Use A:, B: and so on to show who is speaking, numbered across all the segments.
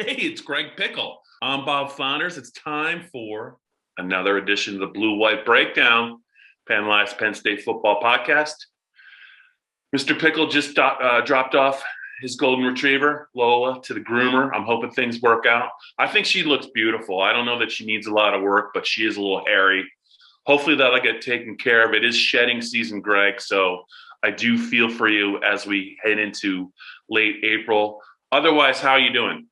A: Hey, it's Greg Pickel. I'm Bob Flounders. It's time for another edition of the Blue White Breakdown, PennLive's Penn State football podcast. Mr. Pickel just dropped off his golden retriever, Lola, to the groomer. I'm hoping things work out. I think she looks beautiful. I don't know that she needs a lot of work, but she is a little hairy. Hopefully that'll get taken care of. It is shedding season, Greg, so I do feel for you as we head into late April. Otherwise, how are you doing?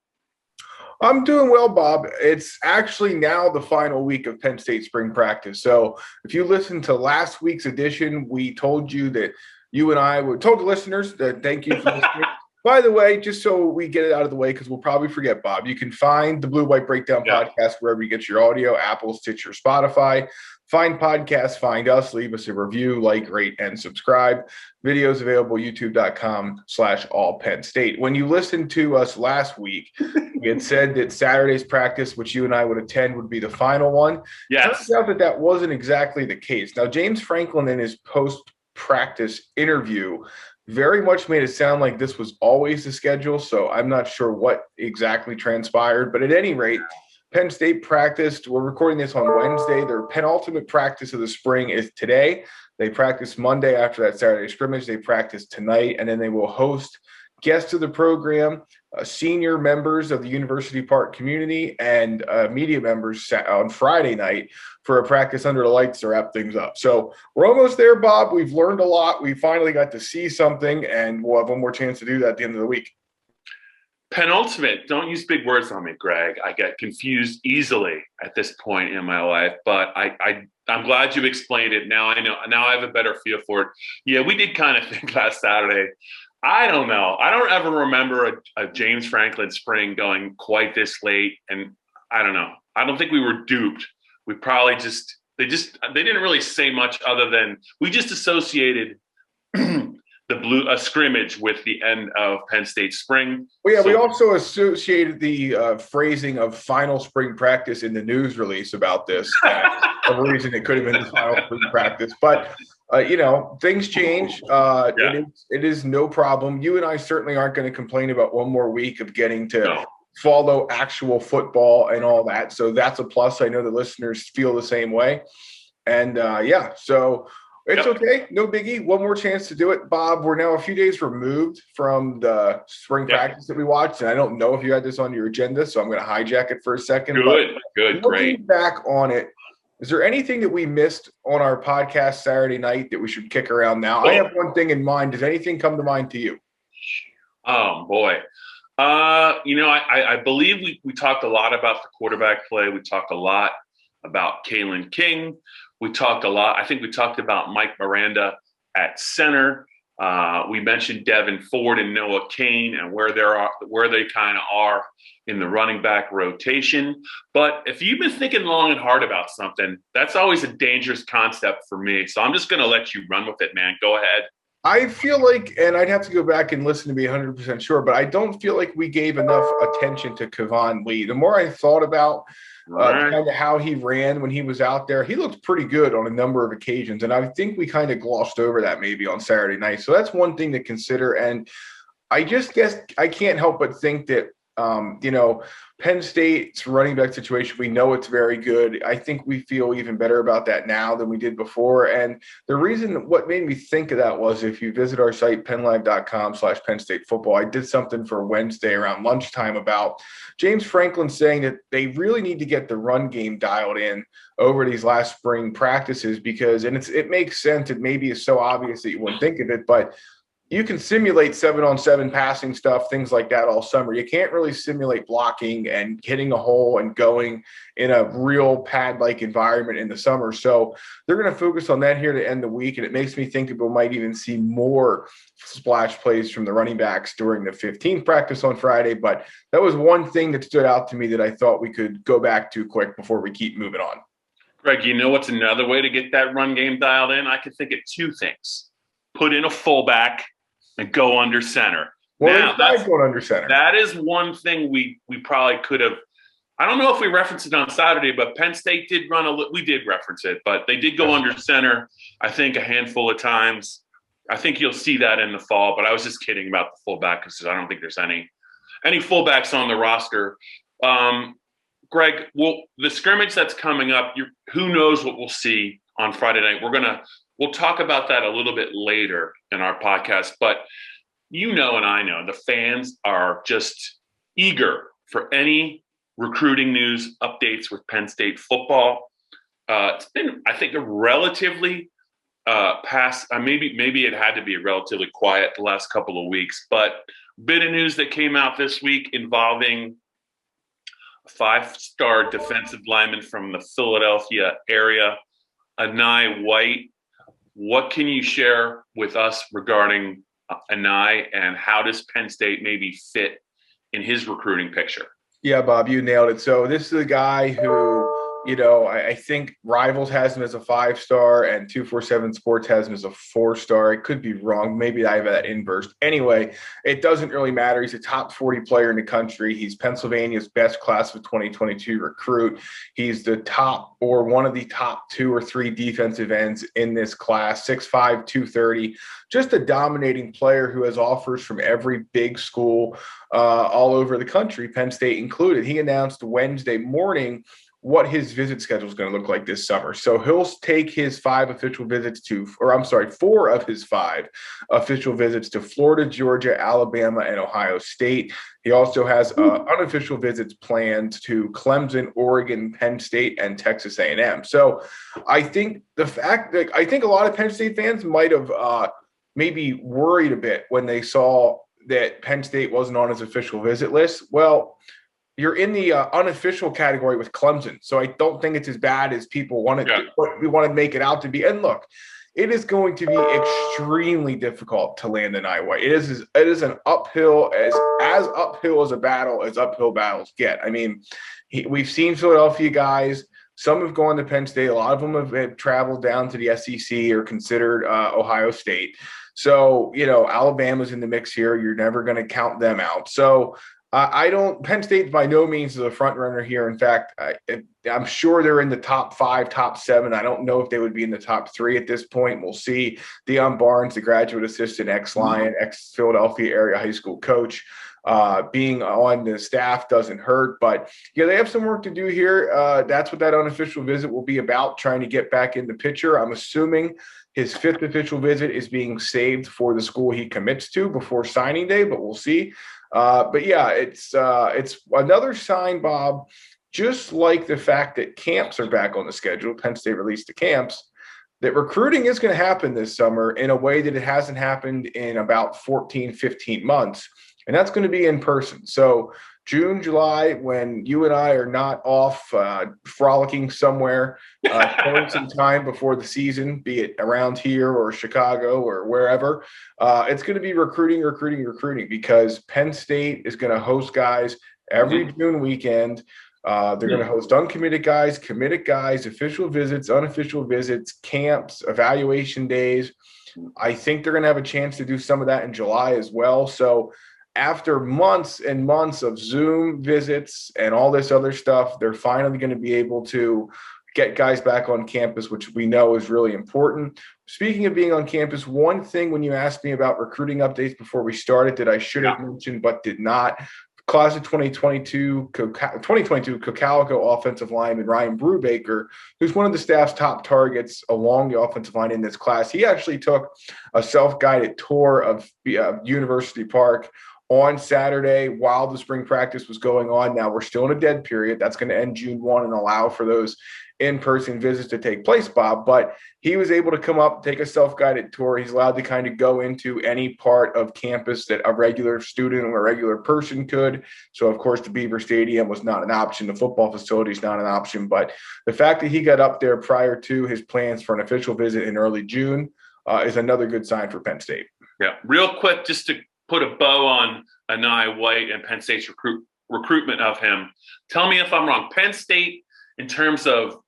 B: I'm doing well, Bob. It's actually now the final week of Penn State spring practice. So if you listened to last week's edition, we told you that you and I would told the listeners that thank you for listening. By the way, just so we get it out of the way, because we'll probably forget, Bob, you can find the Blue White Breakdown podcast wherever you get your audio, Apple, Stitcher, Spotify. Find podcasts, find us, leave us a review, like, rate, and subscribe. Videos available, youtube.com/allpennstate. When you listened to us last week, we had said that Saturday's practice, which you and I would attend, would be the final one.
A: Yes.
B: Turns out that wasn't exactly the case. Now, James Franklin, in his post-practice interview, very much made it sound like this was always the schedule, so I'm not sure what exactly transpired. But at any rate, Penn State practiced. We're recording this on Wednesday. Their penultimate practice of the spring is today. They practice Monday after that Saturday scrimmage. They practice tonight, and then they will host guests of the program, senior members of the University Park community, and media members on Friday night for a practice under the lights to wrap things up. So we're almost there, Bob. We've learned a lot. We finally got to see something, and we'll have one more chance to do that at the end of the week.
A: Penultimate. Don't use big words on me, Greg. I get confused easily at this point in my life, but I'm glad you explained it. Now I know. Now I have a better feel for it. Yeah, we did kind of think last Saturday. I don't know. I don't ever remember a James Franklin spring going quite this late, and I don't know. I don't think we were duped. We probably they didn't really say much other than we just associated a scrimmage with the end of Penn State spring.
B: Well, yeah, we also associated the phrasing of final spring practice in the news release about this. A reason it could have been the final spring practice. But, things change. It is no problem. You and I certainly aren't going to complain about one more week of getting to follow actual football and all that. So that's a plus. I know the listeners feel the same way. And, so – it's okay. No biggie. One more chance to do it. Bob, we're now a few days removed from the spring practice that we watched, and I don't know if you had this on your agenda, so I'm going to hijack it for a second.
A: Good,
B: great. Looking back on it, is there anything that we missed on our podcast Saturday night that we should kick around now? I have one thing in mind. Does anything come to mind to you?
A: Oh, boy. I believe we talked a lot about the quarterback play. We talked a lot about Caitlyn King. We talked a lot. I think we talked about Mike Miranda at center. We mentioned Devin Ford and Noah Kane and where they kind of are in the running back rotation. But if you've been thinking long and hard about something, that's always a dangerous concept for me. So I'm just going to let you run with it, man. Go ahead.
B: I feel like, and I'd have to go back and listen to be 100% sure, but I don't feel like we gave enough attention to Kevon Lee. The more I thought about kind of how he ran when he was out there, he looked pretty good on a number of occasions. And I think we kind of glossed over that maybe on Saturday night. So that's one thing to consider. And I just guess I can't help but think that, Penn State's running back situation, we know it's very good. I think we feel even better about that now than we did before. And the reason what made me think of that was if you visit our site, PennLive.com/Penn State football, I did something for Wednesday around lunchtime about James Franklin saying that they really need to get the run game dialed in over these last spring practices because, and it makes sense. It maybe is so obvious that you wouldn't think of it, but you can simulate 7-on-7 passing stuff, things like that all summer. You can't really simulate blocking and hitting a hole and going in a real pad-like environment in the summer. So they're going to focus on that here to end the week, and it makes me think that we might even see more splash plays from the running backs during the 15th practice on Friday. But that was one thing that stood out to me that I thought we could go back to quick before we keep moving on.
A: Greg, you know what's another way to get that run game dialed in? I could think of two things. Put in a fullback and go under center.
B: Now, that's going under center.
A: That is one thing we probably could have. I don't know if we referenced it on Saturday, but Penn State did we did reference it, but they did go under center, I think, a handful of times. I think you'll see that in the fall, but I was just kidding about the fullback because I don't think there's any any fullbacks on the roster. Greg, well, the scrimmage that's coming up, who knows what we'll see on Friday night. We'll talk about that a little bit later in our podcast, but you know and I know the fans are just eager for any recruiting news updates with Penn State football. It's been, I think, a relatively maybe it had to be relatively quiet the last couple of weeks, but a bit of news that came out this week involving a 5-star defensive lineman from the Philadelphia area, Anai White. What can you share with us regarding Anai, and how does Penn State maybe fit in his recruiting picture?
B: Yeah, Bob, you nailed it. So this is a guy who, I think Rivals has him as a 5-star and 247 Sports has him as a 4-star. It could be wrong. Maybe I have that inverse. Anyway, it doesn't really matter. He's a top 40 player in the country. He's Pennsylvania's best class of 2022 recruit. He's the top or one of the top 2 or 3 defensive ends in this class, 6'5", 230. Just a dominating player who has offers from every big school all over the country, Penn State included. He announced Wednesday morning what his visit schedule is going to look like this summer. So he'll take his 4 of his 5 official visits to Florida, Georgia, Alabama, and Ohio State. He also has unofficial visits planned to Clemson, Oregon, Penn State, and Texas A&M. So I think a lot of Penn State fans might have maybe worried a bit when they saw that Penn State wasn't on his official visit list. Well, you're in the unofficial category with Clemson, so I don't think it's as bad as people want to make it out to be. And look, it is going to be extremely difficult to land Anai White. It is an uphill as uphill as a battle as uphill battles get. I mean, we've seen Philadelphia guys. Some have gone to Penn State. A lot of them have traveled down to the SEC or considered Ohio State. So, Alabama's in the mix here. You're never going to count them out. So Penn State by no means is a front runner here. In fact, I'm sure they're in the top 5, top 7. I don't know if they would be in the top 3 at this point. We'll see. Deion Barnes, the graduate assistant, ex-Lion, ex-Philadelphia area high school coach, being on the staff doesn't hurt. But, they have some work to do here. That's what that unofficial visit will be about, trying to get back in the picture. I'm assuming his 5th official visit is being saved for the school he commits to before signing day, but we'll see. But yeah, it's another sign, Bob, just like the fact that camps are back on the schedule. Penn State released the camps, that recruiting is going to happen this summer in a way that it hasn't happened in about 14, 15 months. And that's going to be in person. So June, July, when you and I are not off frolicking somewhere, spending some time before the season, be it around here or Chicago or wherever, it's going to be recruiting, because Penn State is going to host guys every June weekend. They're going to host uncommitted guys, committed guys, official visits, unofficial visits, camps, evaluation days. I think they're going to have a chance to do some of that in July as well. So after months and months of Zoom visits and all this other stuff, they're finally going to be able to get guys back on campus, which we know is really important. Speaking of being on campus, one thing when you asked me about recruiting updates before we started that I should have mentioned but did not, class of 2022 Cocalico offensive lineman Ryan Brubaker, who's one of the staff's top targets along the offensive line in this class. He actually took a self-guided tour of University Park on Saturday while the spring practice was going on. Now we're still in a dead period. That's going to end June 1 and allow for those in-person visits to take place, Bob. But he was able to come up, take a self-guided tour. He's allowed to kind of go into any part of campus that a regular student or a regular person could. So, of course, the Beaver Stadium was not an option. The football facility is not an option. But the fact that he got up there prior to his plans for an official visit in early June is another good sign for Penn State. Yeah.
A: Real quick, just to put a bow on Anai White and Penn State's recruitment of him. Tell me if I'm wrong. Penn State, in terms of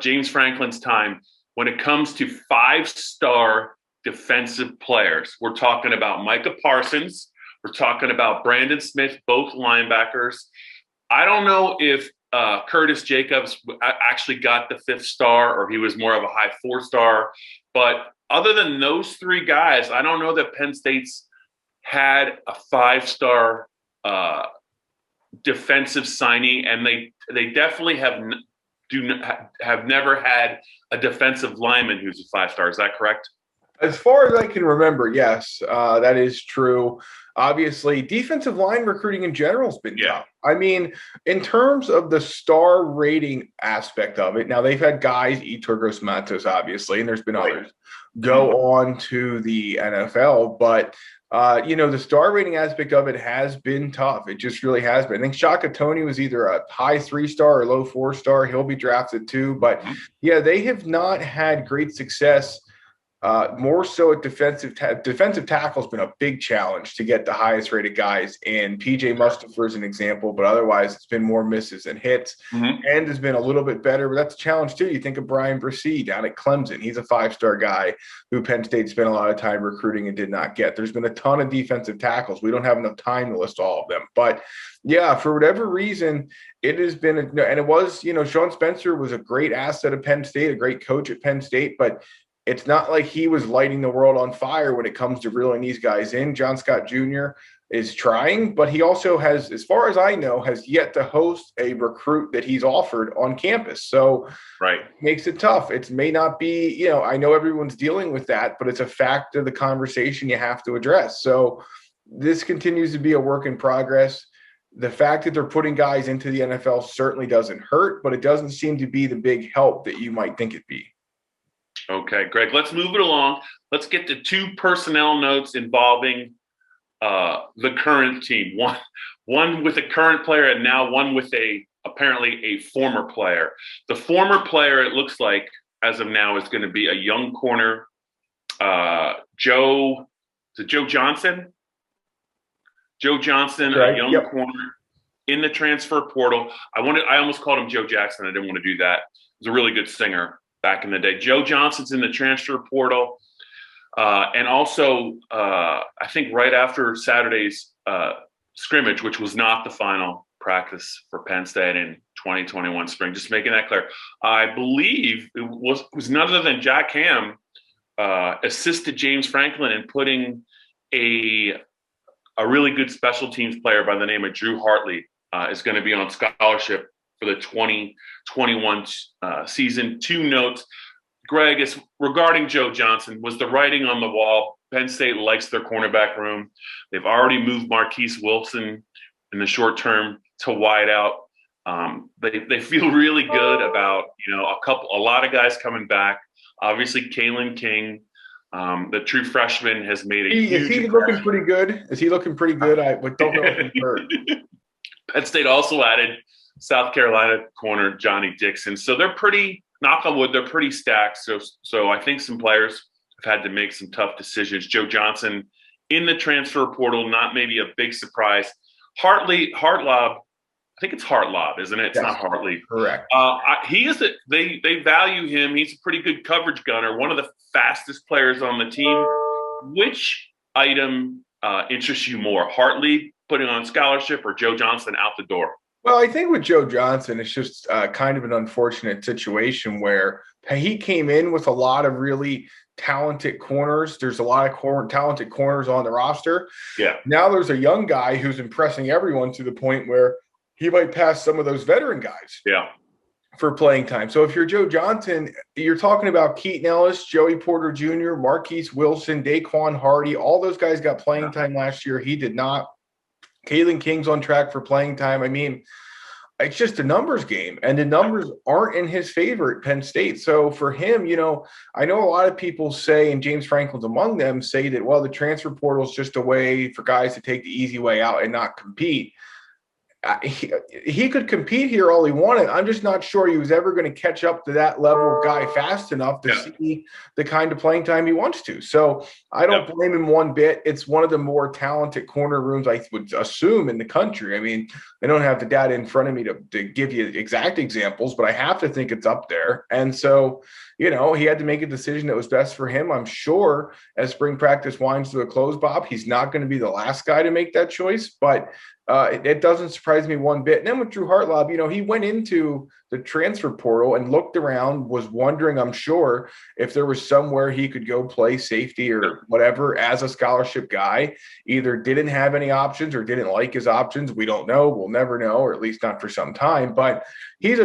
A: James Franklin's time, when it comes to 5-star defensive players, we're talking about Micah Parsons. We're talking about Brandon Smith, both linebackers. I don't know if Curtis Jacobs actually got the 5th star or he was more of a high 4-star. But other than those 3 guys, I don't know that Penn State's had a 5-star defensive signing, and they definitely have never had a defensive lineman who's a 5-star. Is that correct?
B: As far as I can remember, yes, that is true. Obviously, defensive line recruiting in general has been tough. I mean, in terms of the star rating aspect of it, now they've had guys, Yetur Gross-Matos, obviously, and there's been others go on to the NFL, but the star rating aspect of it has been tough. It just really has been. I think Shaka Toney was either a high 3-star or low 4-star. He'll be drafted too, but they have not had great success. More so at defensive tackle has been a big challenge to get the highest rated guys. And PJ Mustipher is an example, but otherwise it's been more misses than hits. And has been a little bit better, but that's a challenge too. You think of Brian Brissy down at Clemson. He's a 5-star guy who Penn State spent a lot of time recruiting and did not get. There's been a ton of defensive tackles. We don't have enough time to list all of them. But yeah, for whatever reason, it has been, and it was, Sean Spencer was a great asset of Penn State, a great coach at Penn State, but it's not like he was lighting the world on fire when it comes to reeling these guys in. John Scott Jr. is trying, but he also has, as far as I know, has yet to host a recruit that he's offered on campus. So it makes it tough. It may not be, I know everyone's dealing with that, but it's a fact of the conversation you have to address. So this continues to be a work in progress. The fact that they're putting guys into the NFL certainly doesn't hurt, but it doesn't seem to be the big help that you might think it'd be.
A: Okay, Greg, let's move it along. Let's get to 2 personnel notes involving the current team. One with a current player and now one with apparently a former player. The former player, it looks like, as of now, is going to be a young corner, Joe Johnson? Joe Johnson, a young corner in the transfer portal. I almost called him Joe Jackson. I didn't want to do that. He was a really good singer back in the day. Joe Johnson's in the transfer portal. And also, I think right after Saturday's scrimmage, which was not the final practice for Penn State in 2021 spring, just making that clear, I believe it was none other than Jack Ham assisted James Franklin in putting a really good special teams player by the name of Drew Hartley is going to be on scholarship for the 2021 season. 2 notes. Greg, is regarding Joe Johnson, was the writing on the wall. Penn State likes their cornerback room. They've already moved Marquise Wilson in the short term to wide out. They feel really good about, a lot of guys coming back. Obviously, Caitlyn King, the true freshman, has made a huge.
B: Is he looking pretty good? Is he looking pretty good? I don't know if he's hurt.
A: Penn State also added South Carolina corner Johnny Dixon. So they're pretty, knock on wood, they're pretty stacked. So I think some players have had to make some tough decisions. Joe Johnson in the transfer portal, not maybe a big surprise. Hartlob, I think it's Hartlob, isn't it? It's not Hartley.
B: Correct.
A: They value him. He's a pretty good coverage gunner, one of the fastest players on the team. Which item interests you more, Hartley putting on scholarship or Joe Johnson out the door?
B: Well, I think with Joe Johnson, it's just kind of an unfortunate situation where he came in with a lot of really talented corners. There's a lot of talented corners on the roster.
A: Yeah.
B: Now there's a young guy who's impressing everyone to the point where he might pass some of those veteran guys.
A: Yeah.
B: For playing time. So if you're Joe Johnson, you're talking about Keaton Ellis, Joey Porter Jr., Marquise Wilson, Daquan Hardy. All those guys got playing time last year. He did not. Caitlyn King's on track for playing time. I mean, it's just a numbers game, and the numbers aren't in his favor at Penn State. So for him, I know a lot of people say, and James Franklin's among them, say that, well, the transfer portal is just a way for guys to take the easy way out and not compete. He could compete here all he wanted. I'm just not sure he was ever going to catch up to that level of guy fast enough to see the kind of playing time he wants to. So I don't blame him one bit. It's one of the more talented corner rooms, I would assume, in the country. I mean, I don't have the data in front of me to give you exact examples, but I have to think it's up there. And so, he had to make a decision that was best for him. I'm sure as spring practice winds to a close, Bob, he's not going to be the last guy to make that choice, but it doesn't surprise me one bit. And then with Drew Hartlob, he went into the transfer portal and looked around, was wondering, I'm sure, if there was somewhere he could go play safety or whatever as a scholarship guy. Either didn't have any options or didn't like his options. We don't know. We'll never know, or at least not for some time. But he's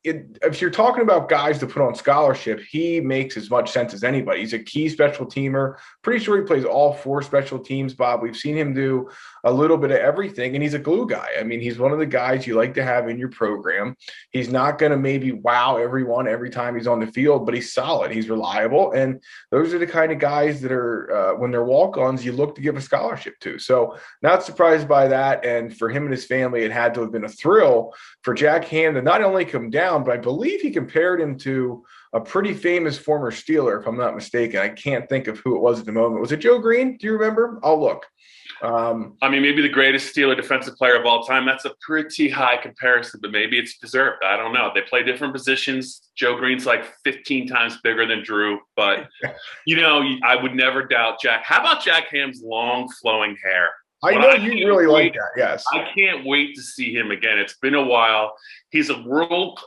B: if you're talking about guys to put on scholarship, he makes as much sense as anybody. He's a key special teamer. Pretty sure he plays all 4 special teams, Bob. We've seen him do a little bit of everything, and he's a glue guy. I mean, he's one of the guys you like to have in your program. He's not going to maybe wow everyone every time he's on the field, but he's solid. He's reliable, and those are the kind of guys that are, when they're walk-ons, you look to give a scholarship to. So not surprised by that, and for him and his family, it had to have been a thrill for Jack Ham to not only come down, but I believe he compared him to a pretty famous former Steeler, if I'm not mistaken. I can't think of who it was at the moment. Was it Joe Green? Do you remember? I'll look.
A: I mean, maybe the greatest Steeler defensive player of all time. That's a pretty high comparison, but maybe it's deserved. I don't know. They play different positions. Joe Green's like 15 times bigger than Drew, but, I would never doubt Jack. How about Jack Ham's long flowing hair?
B: I know you really like that, yes.
A: I can't wait to see him again. It's been a while. He's a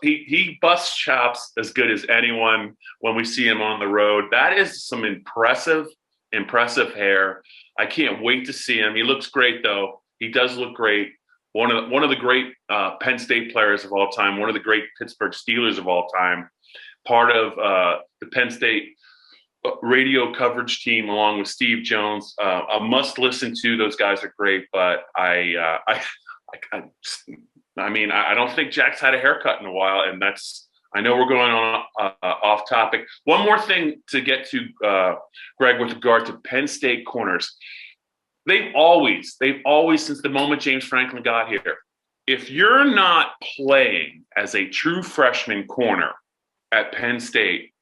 A: he busts chops as good as anyone when we see him on the road. That is some impressive hair. I can't wait to see him. He looks great, though. He does look great. One of the great Penn State players of all time, one of the great Pittsburgh Steelers of all time, part of the Penn State radio coverage team along with Steve Jones. A must listen to. Those guys are great, but I don't think Jack's had a haircut in a while, and I know we're going on off topic. One more thing to get to, Greg, with regard to Penn State corners. They've always, since the moment James Franklin got here, if you're not playing as a true freshman corner at Penn State,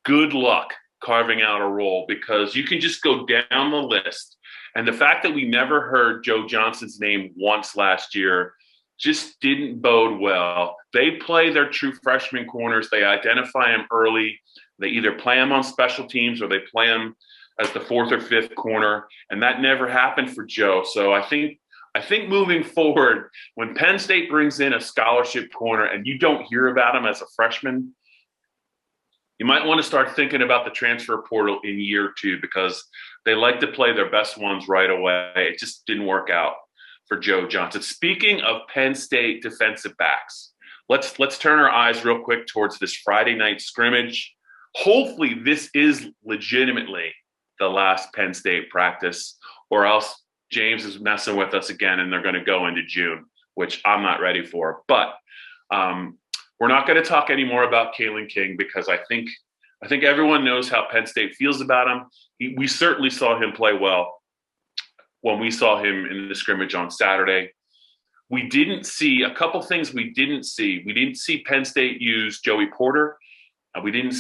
A: good luck carving out a role, because you can just go down the list. And the fact that we never heard Joe Johnson's name once last year just didn't bode well. They play their true freshman corners. They identify them early. They either play them on special teams or they play them as the 4th or 5th corner. And that never happened for Joe. So I think moving forward, when Penn State brings in a scholarship corner and you don't hear about him as a freshman, you might want to start thinking about the transfer portal in year 2, because they like to play their best ones right away. It just didn't work out for Joe Johnson. Speaking of Penn State defensive backs, let's turn our eyes real quick towards this Friday night scrimmage. Hopefully this is legitimately the last Penn State practice, or else James is messing with us again and they're going to go into June, which I'm not ready for. But we're not going to talk anymore about Caitlyn King, because I think everyone knows how Penn State feels about him. We certainly saw him play well when we saw him in the scrimmage on Saturday. We didn't see a couple things we didn't see. We didn't see Penn State use Joey Porter. I don't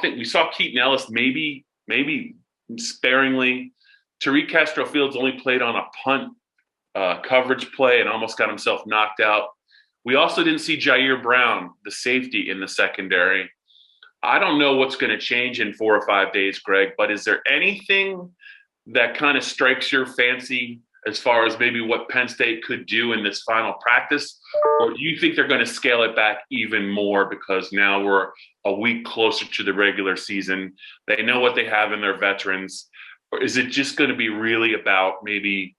A: think we saw Keaton Ellis maybe sparingly. Tariq Castro-Fields only played on a punt coverage play and almost got himself knocked out. We also didn't see Jair Brown, the safety, in the secondary. I don't know what's going to change in 4 or 5 days, Greg, but is there anything that kind of strikes your fancy as far as maybe what Penn State could do in this final practice? Or do you think they're going to scale it back even more because now we're a week closer to the regular season? They know what they have in their veterans. Or is it just going to be really about maybe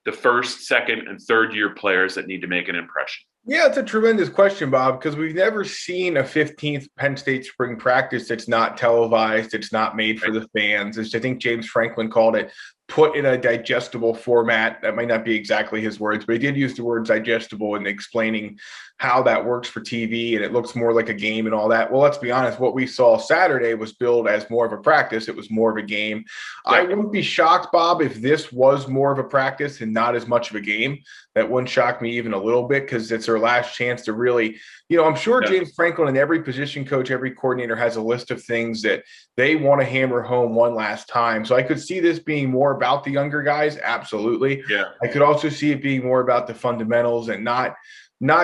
A: the first, second, and third year players that need to make an impression?
B: Yeah, it's a tremendous question, Bob, because we've never seen a 15th Penn State spring practice that's not televised, it's not made for the fans. As I think James Franklin called it, put in a digestible format. That might not be exactly his words, but he did use the word digestible in explaining how that works for TV, and it looks more like a game and all that. Well, let's be honest, what we saw Saturday was billed as more of a practice. It was more of a game. Yeah. I wouldn't be shocked, Bob, if this was more of a practice and not as much of a game. That wouldn't shock me even a little bit, because it's their last chance to really, I'm sure James Franklin and every position coach, every coordinator has a list of things that they want to hammer home one last time. So I could see this being more about the younger guys. Absolutely. Yeah. I could also see it being more about the fundamentals and not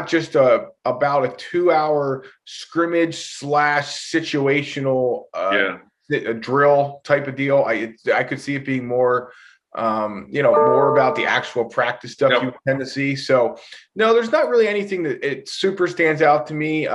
B: just about a 2-hour scrimmage / situational a drill type of deal. I could see it being more more about the actual practice stuff
A: Yep.
B: you tend to see. So, no, there's not really anything that it super stands out to me.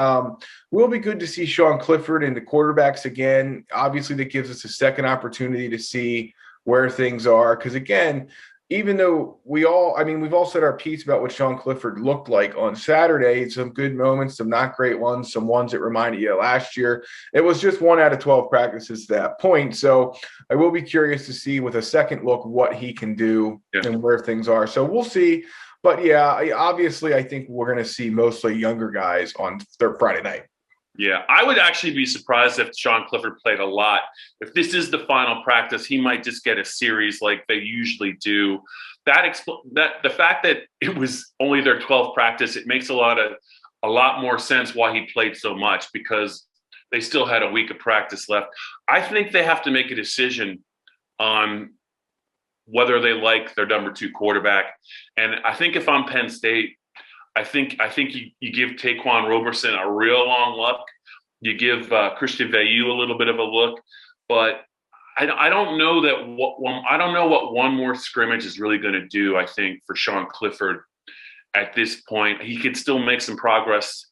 B: Will be good to see Sean Clifford and the quarterbacks again. Obviously, that gives us a second opportunity to see where things are. Because, again, even though we've all said our piece about what Sean Clifford looked like on Saturday, some good moments, some not great ones, some ones that reminded you of last year. It was just 1 out of 12 practices at that point. So I will be curious to see with a second look what he can do and where things are. So we'll see. But, yeah, obviously I think we're going to see mostly younger guys on Friday night.
A: Yeah, I would actually be surprised if Sean Clifford played a lot. If this is the final practice, he might just get a series like they usually do. That the fact that it was only their 12th practice, it makes a lot more sense why he played so much, because they still had a week of practice left. I think they have to make a decision on whether they like their number 2 quarterback. And I think if I'm Penn State, I think you give Taquan Roberson a real long look. You give Christian Veilleux a little bit of a look, but I don't know what one more scrimmage is really going to do. I think for Sean Clifford at this point, he could still make some progress,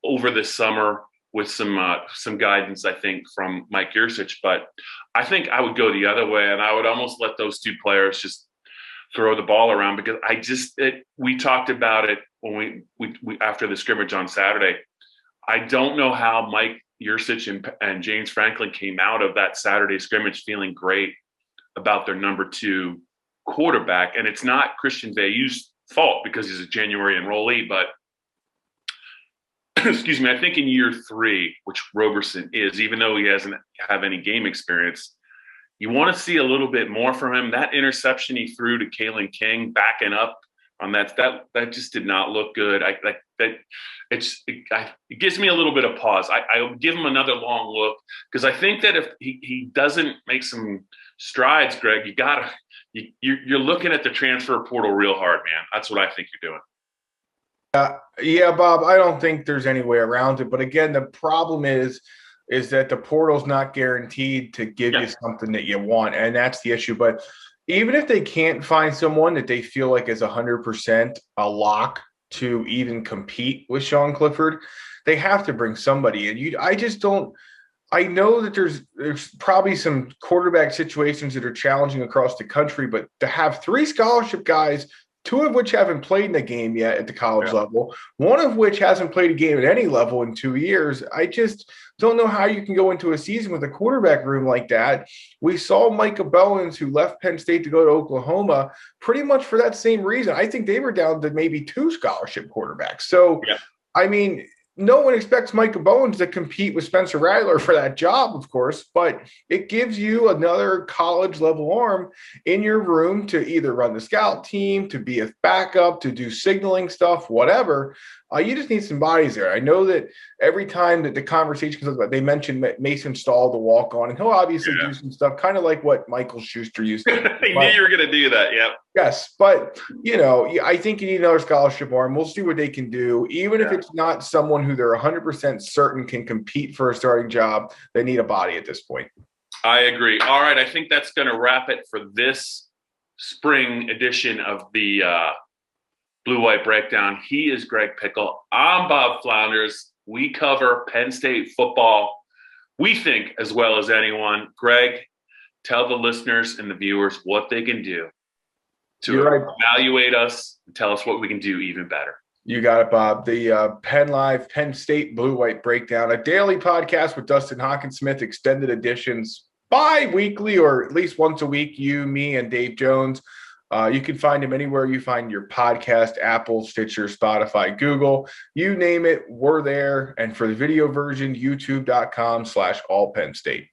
A: over this summer with some guidance, I think, from Mike Yurcich. But I think I would go the other way, and I would almost let those 2 players just throw the ball around, because we talked about it when we after the scrimmage on Saturday. I don't know how Mike Yurcich and James Franklin came out of that Saturday scrimmage feeling great about their number 2 quarterback. And it's not Christian Veilleux's fault because he's a January enrollee, but excuse me, I think in year 3, which Roberson is, even though he doesn't have any game experience, you want to see a little bit more from him. That interception he threw to Caitlyn King, backing up on that just did not look good. It gives me a little bit of pause. I would give him another long look, because I think that if he doesn't make some strides, Greg, you're looking at the transfer portal real hard, man. That's what I think you're doing.
B: Yeah, Bob, I don't think there's any way around it. But again, the problem is that the portal's not guaranteed to give you something that you want. And that's the issue. But even if they can't find someone that they feel like is 100% a lock to even compete with Sean Clifford, they have to bring somebody in. I know that there's probably some quarterback situations that are challenging across the country, but to have 3 scholarship guys, 2 of which haven't played in a game yet at the college level, 1 of which hasn't played a game at any level in 2 years. I just don't know how you can go into a season with a quarterback room like that. We saw Micah Bellins, who left Penn State to go to Oklahoma, pretty much for that same reason. I think they were down to maybe 2 scholarship quarterbacks. So, I mean, no one expects Micah Bellins to compete with Spencer Rattler for that job, of course, but it gives you another college-level arm in your room to either run the scout team, to be a backup, to do signaling stuff, whatever. You just need some bodies there. I know that every time that the conversation comes up, they mention Mason Stahl, the walk-on, and he'll obviously do some stuff, kind of like what Michael Schuster used to do.
A: I knew you were going to do that,
B: Yes, but, I think you need another scholarship arm. We'll see what they can do. Even if it's not someone who they're 100% certain can compete for a starting job, they need a body at this point.
A: I agree. All right, I think that's going to wrap it for this spring edition of the Blue White Breakdown. He is Greg Pickel. I'm Bob Flounders. We cover Penn State football, we think, as well as anyone. Greg, tell the listeners and the viewers what they can do to evaluate us and tell us what we can do even better.
B: You got it, Bob. The PennLive Penn State Blue White Breakdown, a daily podcast with Dustin Hockensmith, extended editions bi-weekly or at least once a week, you, me, and Dave Jones. You can find him anywhere you find your podcast, Apple, Stitcher, Spotify, Google, you name it, we're there. And for the video version, youtube.com/allpennstate.